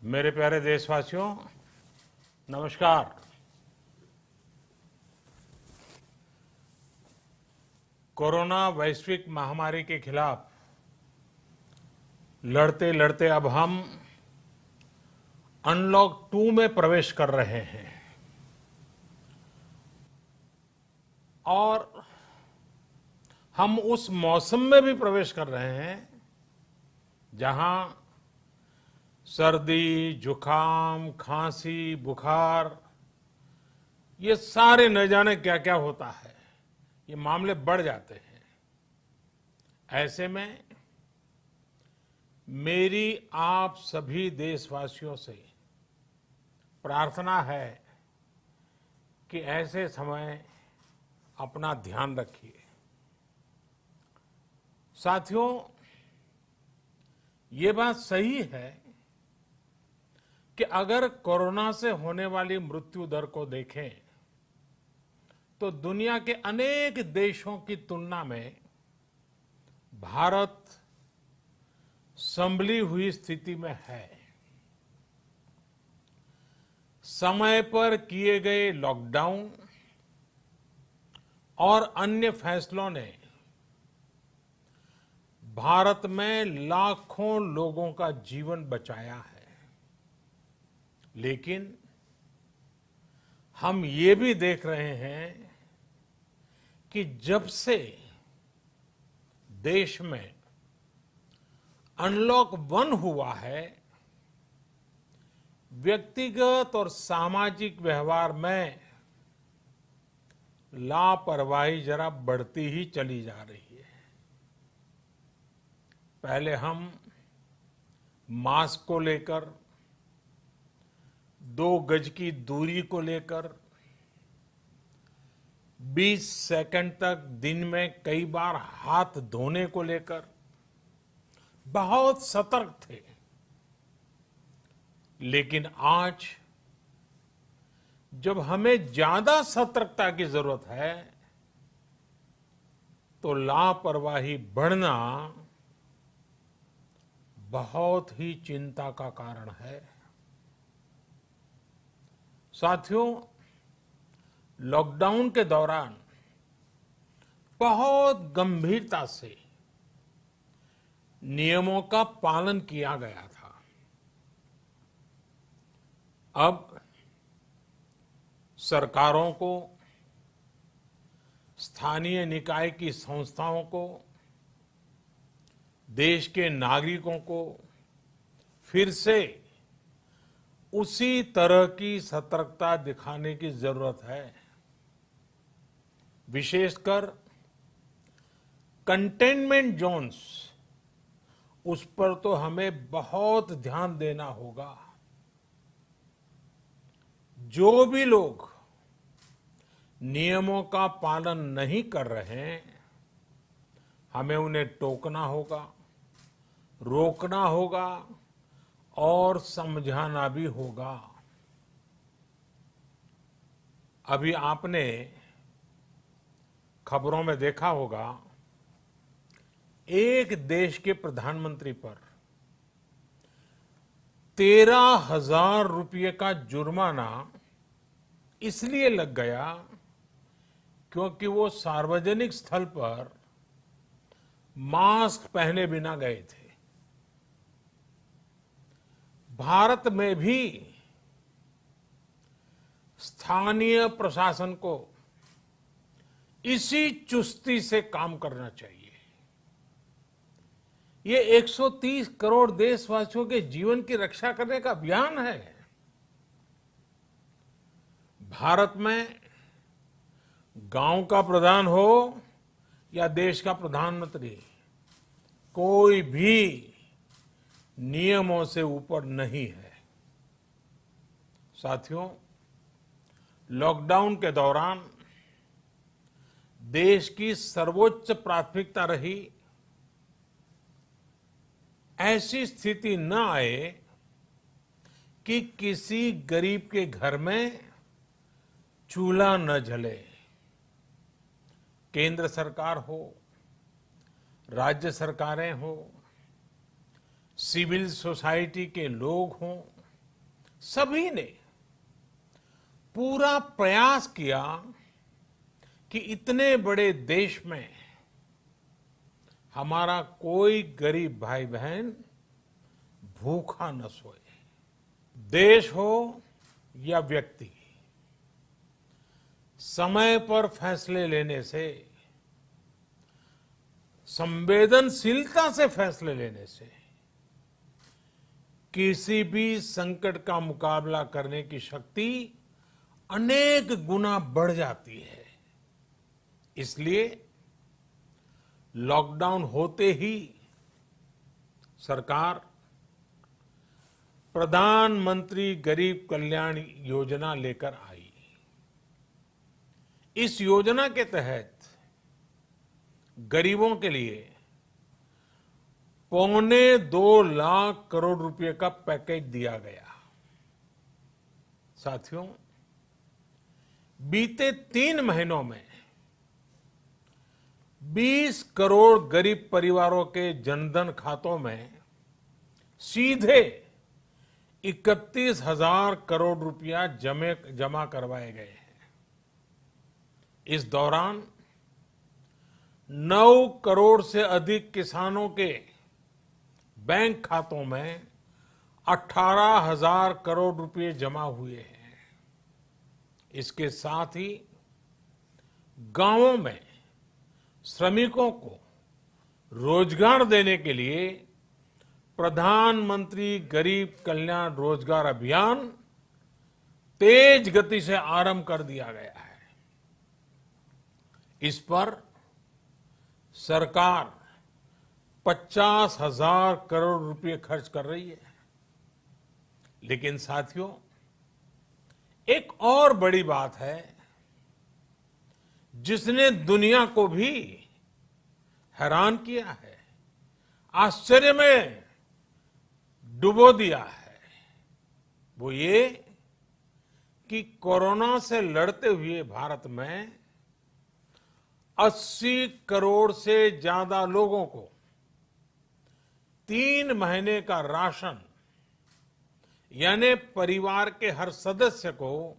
मेरे प्यारे देशवासियों, नमस्कार। कोरोना वैश्विक महामारी के खिलाफ लड़ते लड़ते अब हम अनलॉक 2 में प्रवेश कर रहे हैं और हम उस मौसम में भी प्रवेश कर रहे हैं जहां सर्दी, जुकाम, खांसी, बुखार ये सारे न जाने क्या क्या होता है, ये मामले बढ़ जाते हैं। ऐसे में मेरी आप सभी देशवासियों से प्रार्थना है कि ऐसे समय अपना ध्यान रखिए। साथियों, ये बात सही है कि अगर कोरोना से होने वाली मृत्यु दर को देखें तो दुनिया के अनेक देशों की तुलना में भारत संभली हुई स्थिति में है। समय पर किए गए लॉकडाउन और अन्य फैसलों ने भारत में लाखों लोगों का जीवन बचाया है, लेकिन हम ये भी देख रहे हैं कि जब से देश में अनलॉक 1 हुआ है, व्यक्तिगत और सामाजिक व्यवहार में लापरवाही जरा बढ़ती ही चली जा रही है। पहले हम मास्क को लेकर, 2 गज की दूरी को लेकर 20 सेकंड तक दिन में कई बार हाथ धोने को लेकर बहुत सतर्क थे, लेकिन आज जब हमें ज्यादा सतर्कता की जरूरत है तो लापरवाही बढ़ना बहुत ही चिंता का कारण है। साथियों, लॉकडाउन के दौरान बहुत गंभीरता से नियमों का पालन किया गया था। अब सरकारों को, स्थानीय निकाय की संस्थाओं को, देश के नागरिकों को फिर से उसी तरह की सतर्कता दिखाने की जरूरत है। विशेषकर कंटेनमेंट जोन्स, उस पर तो हमें बहुत ध्यान देना होगा। जो भी लोग नियमों का पालन नहीं कर रहे हैं, हमें उन्हें टोकना होगा, रोकना होगा और समझाना भी होगा। अभी आपने खबरों में देखा होगा, एक देश के प्रधानमंत्री पर 13,000 रुपये का जुर्माना इसलिए लग गया क्योंकि वो सार्वजनिक स्थल पर मास्क पहने बिना गए थे। भारत में भी स्थानीय प्रशासन को इसी चुस्ती से काम करना चाहिए। ये 130 करोड़ देशवासियों के जीवन की रक्षा करने का अभियान है। भारत में गांव का प्रधान हो या देश का प्रधानमंत्री, कोई भी नियमों से ऊपर नहीं है। साथियों, लॉकडाउन के दौरान देश की सर्वोच्च प्राथमिकता रही ऐसी स्थिति न आए कि किसी गरीब के घर में चूल्हा न जले। केंद्र सरकार हो, राज्य सरकारें हो, सिविल सोसाइटी के लोग हों, सभी ने पूरा प्रयास किया कि इतने बड़े देश में हमारा कोई गरीब भाई बहन भूखा न सोए। देश हो या व्यक्ति, समय पर फैसले लेने से, संवेदनशीलता से फैसले लेने से किसी भी संकट का मुकाबला करने की शक्ति अनेक गुना बढ़ जाती है। इसलिए लॉकडाउन होते ही सरकार प्रधानमंत्री गरीब कल्याण योजना लेकर आई। इस योजना के तहत गरीबों के लिए 2.25 लाख करोड़ रुपए का पैकेज दिया गया। साथियों, बीते 3 महीनों में 20 करोड़ गरीब परिवारों के जनधन खातों में सीधे 31,000 करोड़ रुपया जमा करवाए गए हैं। इस दौरान 9 करोड़ से अधिक किसानों के बैंक खातों में 18,000 करोड़ रुपए जमा हुए हैं। इसके साथ ही गांवों में श्रमिकों को रोजगार देने के लिए प्रधानमंत्री गरीब कल्याण रोजगार अभियान तेज गति से आरंभ कर दिया गया है। इस पर सरकार 50,000 करोड़ रुपए खर्च कर रही है। लेकिन साथियों, एक और बड़ी बात है जिसने दुनिया को भी हैरान किया है, आश्चर्य में डुबो दिया है। वो ये कि कोरोना से लड़ते हुए भारत में 80 करोड़ से ज्यादा लोगों को 3 महीने का राशन, यानी परिवार के हर सदस्य को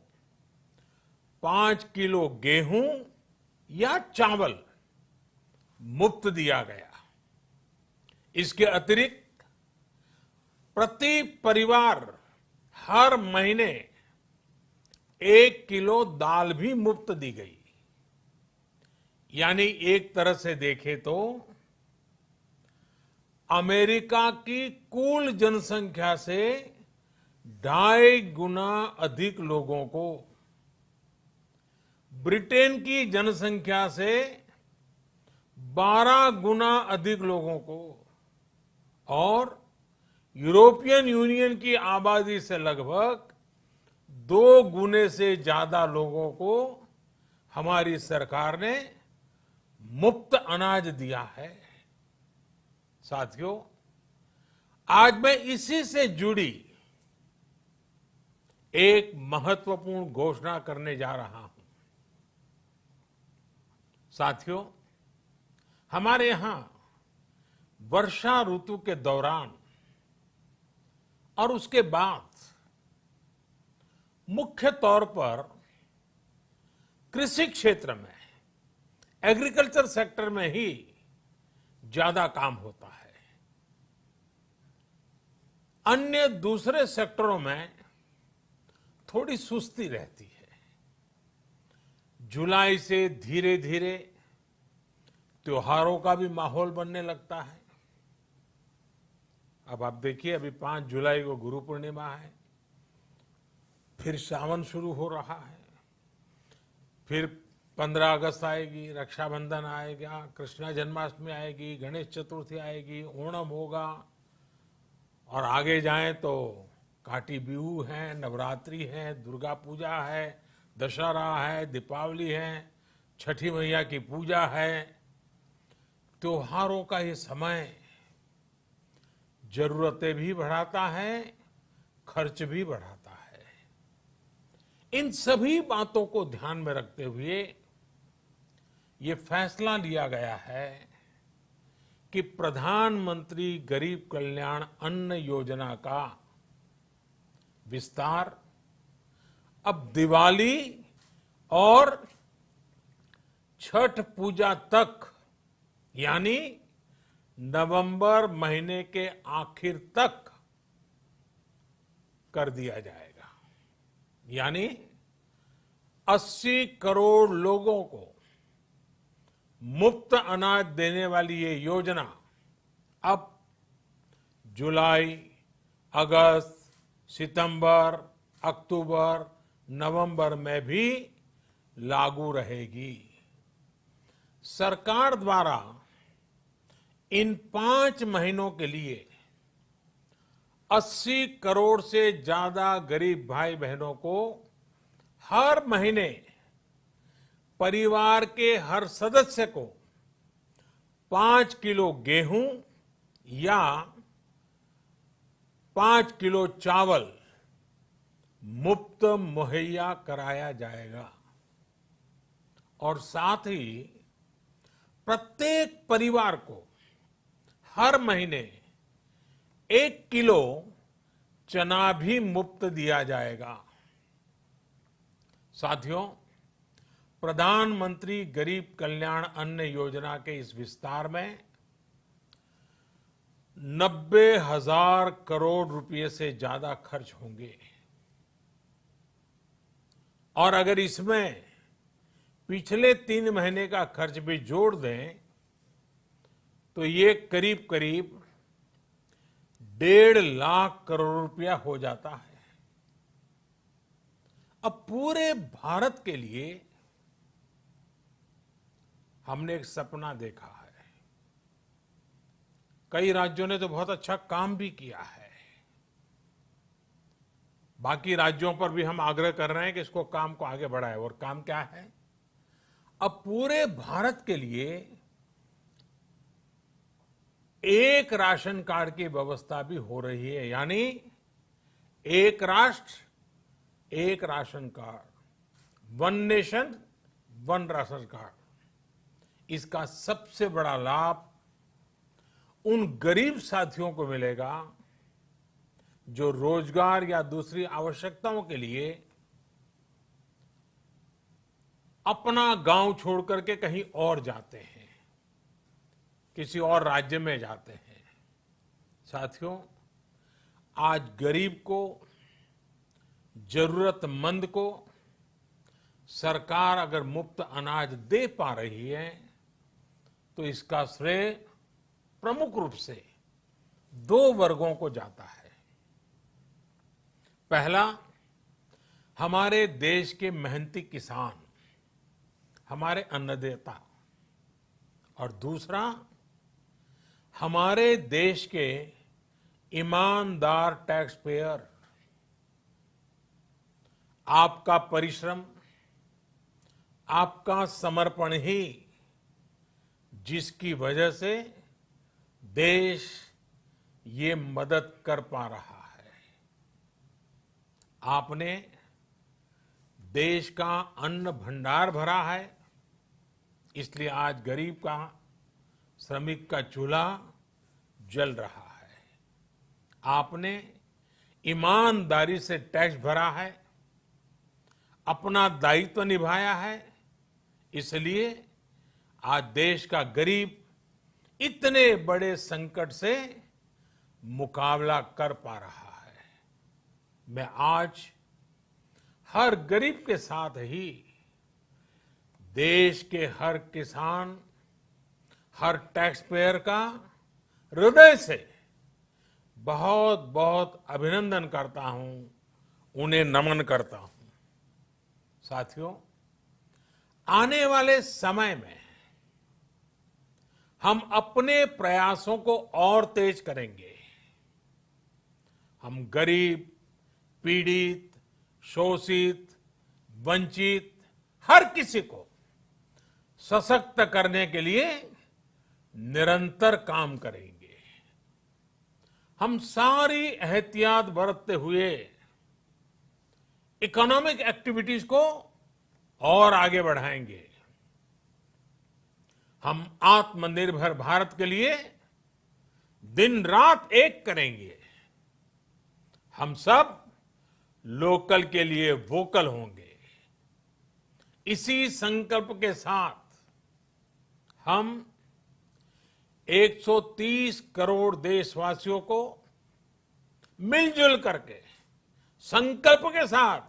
5 किलो गेहूं या चावल मुफ्त दिया गया। इसके अतिरिक्त प्रति परिवार हर महीने 1 किलो दाल भी मुफ्त दी गई। यानी एक तरह से देखें तो अमेरिका की कुल जनसंख्या से 2.5 गुना अधिक लोगों को, ब्रिटेन की जनसंख्या से 12 गुना अधिक लोगों को और यूरोपियन यूनियन की आबादी से लगभग 2 गुने से ज्यादा लोगों को हमारी सरकार ने मुफ्त अनाज दिया है। साथियों, आज मैं इसी से जुड़ी एक महत्वपूर्ण घोषणा करने जा रहा हूं। साथियों, हमारे यहां वर्षा ऋतु के दौरान और उसके बाद मुख्य तौर पर कृषि क्षेत्र में, एग्रीकल्चर सेक्टर में ही ज्यादा काम होता है। अन्य दूसरे सेक्टरों में थोड़ी सुस्ती रहती है। जुलाई से धीरे धीरे त्योहारों का भी माहौल बनने लगता है। अब आप देखिए, अभी 5 जुलाई को गुरु पूर्णिमा है, फिर सावन शुरू हो रहा है, फिर 15 अगस्त आएगी, रक्षाबंधन आएगा, कृष्ण जन्माष्टमी आएगी, गणेश चतुर्थी आएगी, ओणम होगा और आगे जाएं तो काटी बिहू है, नवरात्रि है, दुर्गा पूजा है, दशहरा है, दीपावली है, छठी मैया की पूजा है। त्योहारों का ये समय जरूरतें भी बढ़ाता है, खर्च भी बढ़ाता है। इन सभी बातों को ध्यान में रखते हुए ये फैसला लिया गया है कि प्रधानमंत्री गरीब कल्याण अन्न योजना का विस्तार अब दिवाली और छठ पूजा तक, यानी नवंबर महीने के आखिर तक कर दिया जाएगा। यानी 80 करोड़ लोगों को मुफ्त अनाज देने वाली ये योजना अब जुलाई, अगस्त, सितंबर, अक्टूबर, नवंबर में भी लागू रहेगी। सरकार द्वारा इन 5 महीनों के लिए 80 करोड़ से ज्यादा गरीब भाई बहनों को हर महीने परिवार के हर सदस्य को 5 किलो गेहूं या 5 किलो चावल मुफ्त मुहैया कराया जाएगा। और साथ ही प्रत्येक परिवार को हर महीने 1 किलो चना भी मुफ्त दिया जाएगा। साथियों, प्रधानमंत्री गरीब कल्याण अन्न योजना के इस विस्तार में 90,000 करोड़ रुपए से ज्यादा खर्च होंगे। और अगर इसमें पिछले 3 महीने का खर्च भी जोड़ दें तो ये करीब करीब 1.5 लाख करोड़ रुपया हो जाता है। अब पूरे भारत के लिए हमने एक सपना देखा है। कई राज्यों ने तो बहुत अच्छा काम भी किया है। बाकी राज्यों पर भी हम आग्रह कर रहे हैं कि इसको काम को आगे बढ़ाएं। और काम क्या है? अब पूरे भारत के लिए एक राशन कार्ड की व्यवस्था भी हो रही है। यानी एक राष्ट्र एक ration card, one nation one ration card. इसका सबसे बड़ा लाभ उन गरीब साथियों को मिलेगा जो रोजगार या दूसरी आवश्यकताओं के लिए अपना गांव छोड़ करके कहीं और जाते हैं, किसी और राज्य में जाते हैं। साथियों, आज गरीब को, जरूरतमंद को सरकार अगर मुफ्त अनाज दे पा रही है तो इसका श्रेय प्रमुख रूप से 2 वर्गों को जाता है। पहला, हमारे देश के मेहनती किसान, हमारे अन्नदाता। और दूसरा, हमारे देश के ईमानदार टैक्स पेयर। आपका परिश्रम, आपका समर्पण ही जिसकी वजह से देश ये मदद कर पा रहा है। आपने देश का अन्न भंडार भरा है, इसलिए आज गरीब का, श्रमिक का चूल्हा जल रहा है। आपने ईमानदारी से टैक्स भरा है, अपना दायित्व निभाया है, इसलिए आज देश का गरीब इतने बड़े संकट से मुकाबला कर पा रहा है। मैं आज हर गरीब के साथ ही देश के हर किसान, हर टैक्स पेयर का हृदय से बहुत बहुत अभिनंदन करता हूं, उन्हें नमन करता हूं। साथियों, आने वाले समय में हम अपने प्रयासों को और तेज करेंगे। हम गरीब, पीड़ित, शोषित, वंचित हर किसी को सशक्त करने के लिए निरंतर काम करेंगे। हम सारी एहतियात बरतते हुए इकोनॉमिक एक्टिविटीज को और आगे बढ़ाएंगे। हम आत्मनिर्भर भारत के लिए दिन रात एक करेंगे। हम सब लोकल के लिए वोकल होंगे। इसी संकल्प के साथ हम 130 करोड़ देशवासियों को मिलजुल करके संकल्प के साथ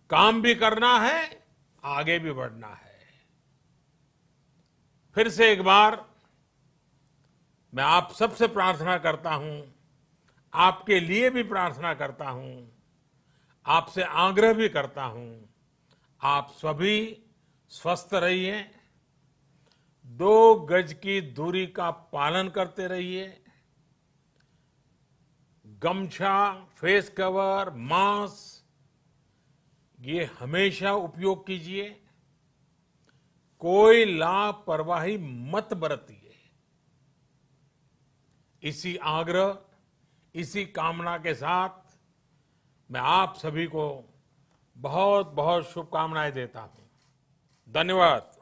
काम भी करना है, आगे भी बढ़ना है। फिर से एक बार मैं आप सबसे प्रार्थना करता हूं, आपके लिए भी प्रार्थना करता हूं, आपसे आग्रह भी करता हूं, आप सभी स्वस्थ रहिए, 2 गज की दूरी का पालन करते रहिए, गमछा, फेस कवर, मास्क ये हमेशा उपयोग कीजिए, कोई लापरवाही मत बरतिए। इसी आग्रह, इसी कामना के साथ मैं आप सभी को बहुत बहुत शुभकामनाएं देता हूं। धन्यवाद।